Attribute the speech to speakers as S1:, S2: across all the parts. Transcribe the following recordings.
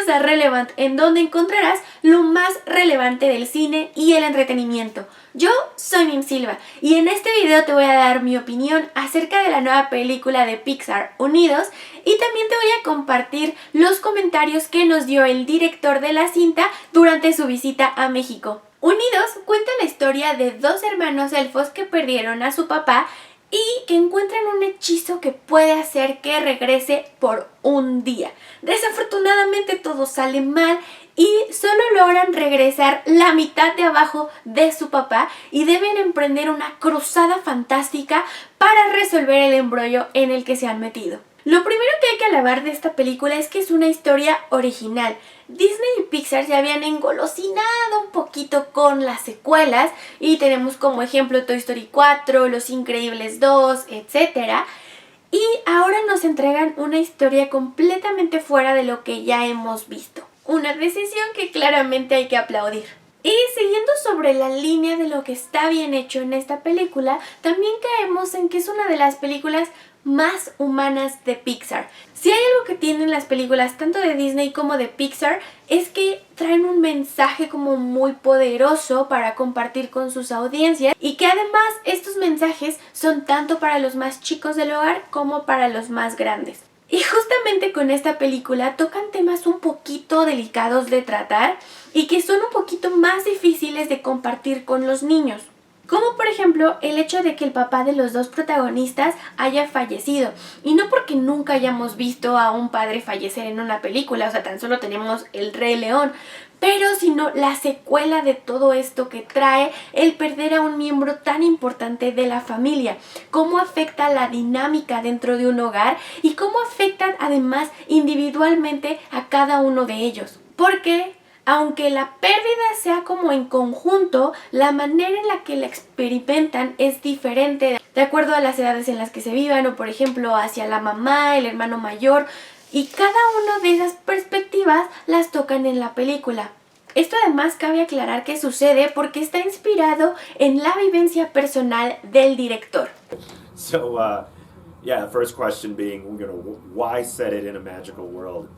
S1: bienvenidos a Relevant, en donde encontrarás lo más relevante del cine y el entretenimiento. Yo soy Mim Silva y en este video te voy a dar mi opinión acerca de la nueva película de Pixar, Unidos, y también te voy a compartir los comentarios que nos dio el director de la cinta durante su visita a México. Unidos cuenta la historia de dos hermanos elfos que perdieron a su papá y que encuentran un hechizo que puede hacer que regrese por un día. Desafortunadamente todo sale mal y solo logran regresar la mitad de abajo de su papá y deben emprender una cruzada fantástica para resolver el embrollo en el que se han metido. Lo primero que hay que alabar de esta película es que es una historia original. Disney y Pixar se habían engolosinado un poquito con las secuelas y tenemos como ejemplo Toy Story 4, Los Increíbles 2, etc. Y ahora nos entregan una historia completamente fuera de lo que ya hemos visto. Una decisión que claramente hay que aplaudir. Y siguiendo sobre la línea de lo que está bien hecho en esta película, también caemos en que es una de las películas más humanas de Pixar. Si hay algo que tienen las películas tanto de Disney como de Pixar es que traen un mensaje como muy poderoso para compartir con sus audiencias y que además estos mensajes son tanto para los más chicos del hogar como para los más grandes. Y justamente con esta película tocan temas un poquito delicados de tratar y que son un poquito más difíciles de compartir con los niños. Como por ejemplo el hecho de que el papá de los dos protagonistas haya fallecido. Y no porque nunca hayamos visto a un padre fallecer en una película, o sea, tan solo tenemos El Rey León, pero sino la secuela de todo esto que trae el perder a un miembro tan importante de la familia. Cómo afecta la dinámica dentro de un hogar y cómo afectan además individualmente a cada uno de ellos. Porque aunque la pérdida sea como en conjunto, la manera en la que la experimentan es diferente de acuerdo a las edades en las que se vivan o por ejemplo hacia la mamá, el hermano mayor, y cada una de esas perspectivas las tocan en la película. Esto además cabe aclarar que sucede porque está inspirado en la vivencia personal del director.
S2: The first question being, why set it in a magical world?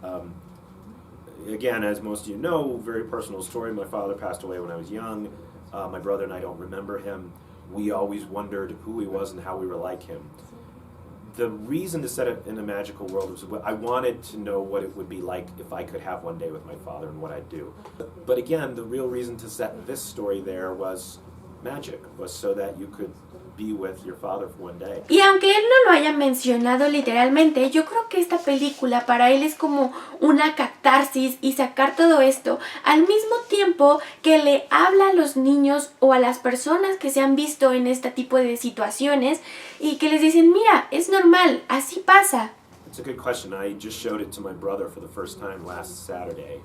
S2: Again, as most of you know, very personal story. My father passed away when I was young. My brother and I don't remember him. We always wondered who he was and how we were like him. The reason to set it in a magical world was I wanted to know what it would be like if I could have one day with my father and what I'd do. But again, the real reason to set this story there was magic, was so that you could be with your father for one day.
S1: Y aunque él no lo haya mencionado literalmente, yo creo que esta película para él es como una catarsis y sacar todo esto al mismo tiempo que le habla a los niños o a las personas que se han visto en este tipo de situaciones y que les dicen, mira, es normal, así pasa.
S2: It's a good question. I just showed it to my brother for the first time last Saturday,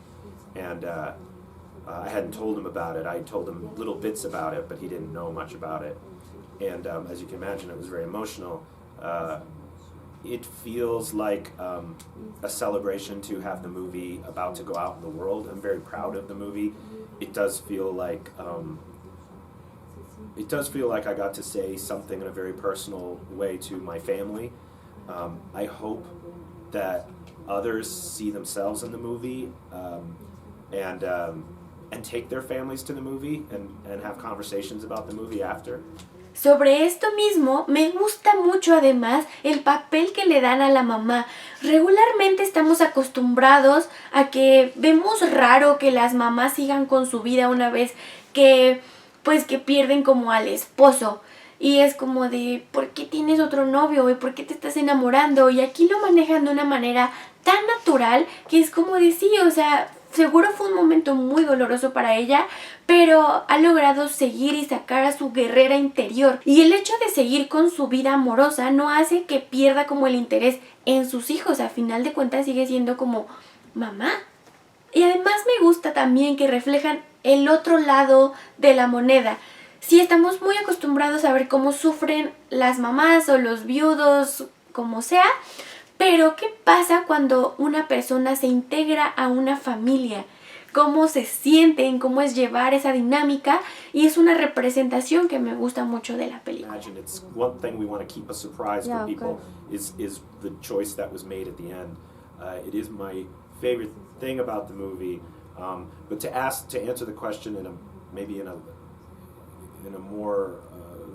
S2: and I hadn't told him about it. I told him little bits about it, but he didn't know much about it. And as you can imagine, it was very emotional. It feels like a celebration to have the movie about to go out in the world. I'm very proud of the movie. It does feel like I got to say something in a very personal way to my family. I hope that others see themselves in the movie and take their families to the movie and have conversations about the movie after.
S1: Sobre esto mismo, me gusta mucho además el papel que le dan a la mamá. Regularmente estamos acostumbrados a que vemos raro que las mamás sigan con su vida una vez que pierden como al esposo. Y es como de, ¿por qué tienes otro novio? ¿Y por qué te estás enamorando? Y aquí lo manejan de una manera tan natural que es como de sí, o sea, seguro fue un momento muy doloroso para ella, pero ha logrado seguir y sacar a su guerrera interior. Y el hecho de seguir con su vida amorosa no hace que pierda como el interés en sus hijos. A final de cuentas sigue siendo como mamá. Y además me gusta también que reflejan el otro lado de la moneda. Sí, estamos muy acostumbrados a ver cómo sufren las mamás o los viudos, como sea. Pero, ¿qué pasa cuando una persona se integra a una familia? ¿Cómo se sienten? ¿Cómo es llevar esa dinámica? Y es una representación que me gusta mucho de la película.
S2: Imagine it's one thing we want to keep a surprise for people is the choice that was made at the end. It is my favorite thing about the movie. But to answer the question maybe in a more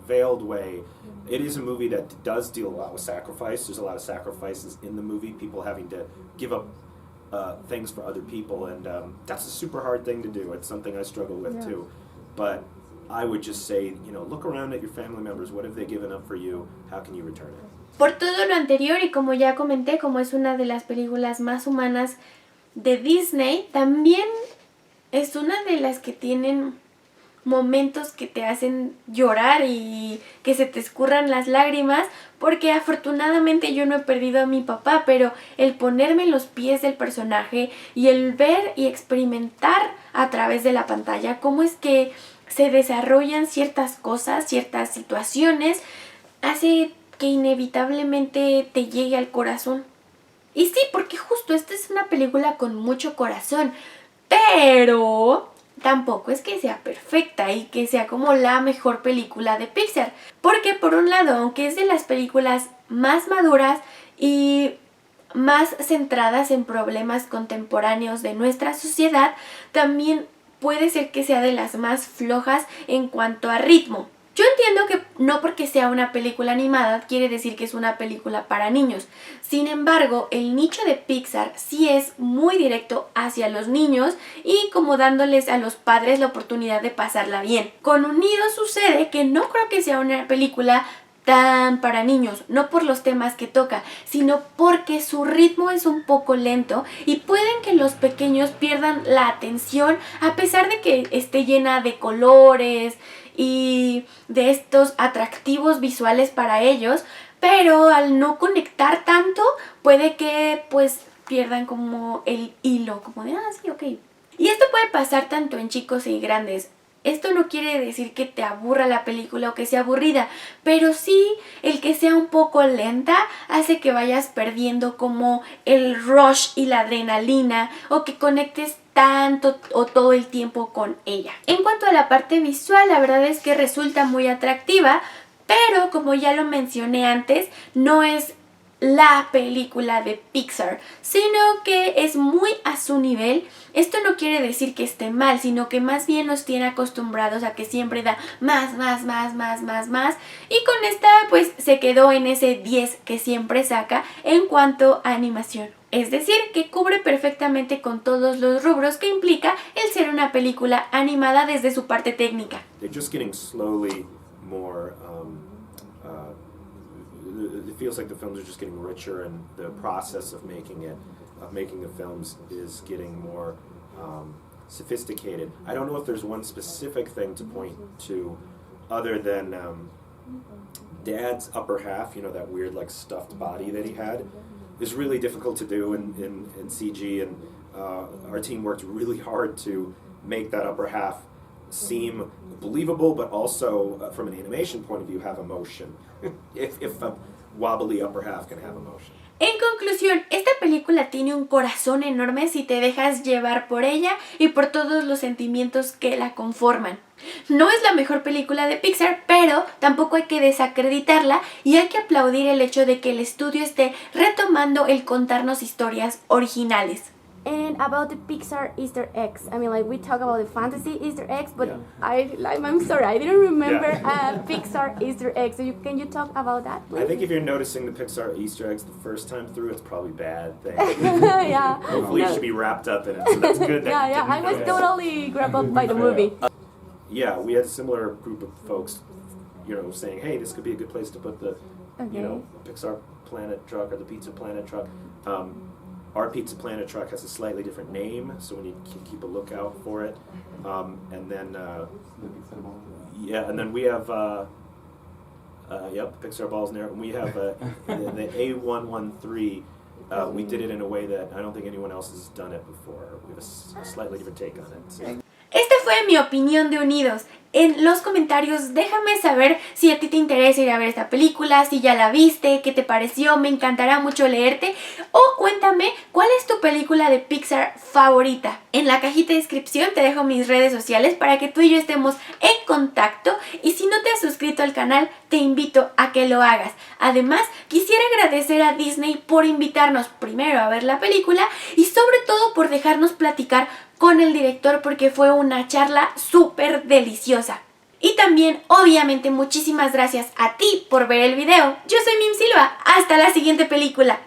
S2: veiled way, it is a movie that does deal a lot with sacrifice. There's a lot of sacrifices in the movie, people having to give up things for other people, and that's a super hard thing to do. It's something I struggle with too. But I would just say, look around at your family members. What have they given up for you? How can you return it?
S1: Por todo lo anterior, y como ya comenté, como es una de las películas más humanas de Disney, también es una de las que tienen momentos que te hacen llorar y que se te escurran las lágrimas, porque afortunadamente yo no he perdido a mi papá, pero el ponerme en los pies del personaje y el ver y experimentar a través de la pantalla cómo es que se desarrollan ciertas cosas, ciertas situaciones, hace que inevitablemente te llegue al corazón. Y sí, porque justo esta es una película con mucho corazón, pero tampoco es que sea perfecta y que sea como la mejor película de Pixar. Porque por un lado, aunque es de las películas más maduras y más centradas en problemas contemporáneos de nuestra sociedad, también puede ser que sea de las más flojas en cuanto a ritmo. Yo entiendo que no porque sea una película animada quiere decir que es una película para niños. Sin embargo, el nicho de Pixar sí es muy directo hacia los niños y como dándoles a los padres la oportunidad de pasarla bien. Con Unidos sucede que no creo que sea una película tan para niños, no por los temas que toca, sino porque su ritmo es un poco lento y pueden que los pequeños pierdan la atención a pesar de que esté llena de colores y de estos atractivos visuales para ellos, pero al no conectar tanto puede que pues pierdan como el hilo, como de sí, ok. Y esto puede pasar tanto en chicos y grandes. Esto no quiere decir que te aburra la película o que sea aburrida, pero sí el que sea un poco lenta hace que vayas perdiendo como el rush y la adrenalina o que conectes tanto o todo el tiempo con ella. En cuanto a la parte visual, la verdad es que resulta muy atractiva, pero como ya lo mencioné antes, no es la película de Pixar, sino que es muy a su nivel. Esto no quiere decir que esté mal, sino que más bien nos tiene acostumbrados a que siempre da más. Y con esta pues se quedó en ese 10 que siempre saca en cuanto a animación. Es decir, que cubre perfectamente con todos los rubros que implica el ser una película animada desde su parte técnica.
S2: They're just getting slowly more it feels like the films are just getting richer, and the process of making the films is getting more sophisticated. I don't know if there's one specific thing to point to other than Dad's upper half, that weird like stuffed body that he had, is really difficult to do in CG, and our team worked really hard to make that upper half seem believable, but also from an animation point of view have emotion. if a wobbly upper half can have emotion.
S1: En conclusión, esta película tiene un corazón enorme si te dejas llevar por ella y por todos los sentimientos que la conforman. No es la mejor película de Pixar, pero tampoco hay que desacreditarla y hay que aplaudir el hecho de que el estudio esté retomando el contarnos historias originales.
S3: And about the Pixar Easter eggs, I mean, like we talk about the fantasy Easter eggs, but
S2: yeah.
S3: I'm sorry, I didn't remember Pixar Easter eggs. So can you talk about that, please?
S2: I think if you're noticing the Pixar Easter eggs the first time through, it's probably a bad thing.
S3: Yeah.
S2: Hopefully you should be wrapped up in it, so that's good.
S3: Yeah, I was totally grabbed up by the movie.
S2: Yeah, we had a similar group of folks, saying, hey, this could be a good place to put the, Pixar Planet truck or the Pizza Planet truck. Our Pizza Planet truck has a slightly different name, so we need to keep a lookout for it. And then we have Pixar balls in there. And we have the A113. We did it in a way that I don't think anyone else has done it before. We have a slightly different take on it. So.
S1: Esta fue mi opinión de Unidos. en los comentarios déjame saber si a ti te interesa ir a ver esta película, si ya la viste, qué te pareció, me encantará mucho leerte. O cuéntame cuál es tu película de Pixar favorita. En la cajita de descripción te dejo mis redes sociales para que tú y yo estemos en contacto, y si no te has suscrito al canal te invito a que lo hagas. Además, quisiera agradecer a Disney por invitarnos primero a ver la película y sobre todo por dejarnos platicar con el director, porque fue una charla súper deliciosa. Y también, obviamente, muchísimas gracias a ti por ver el video. Yo soy Mim Silva. Hasta la siguiente película.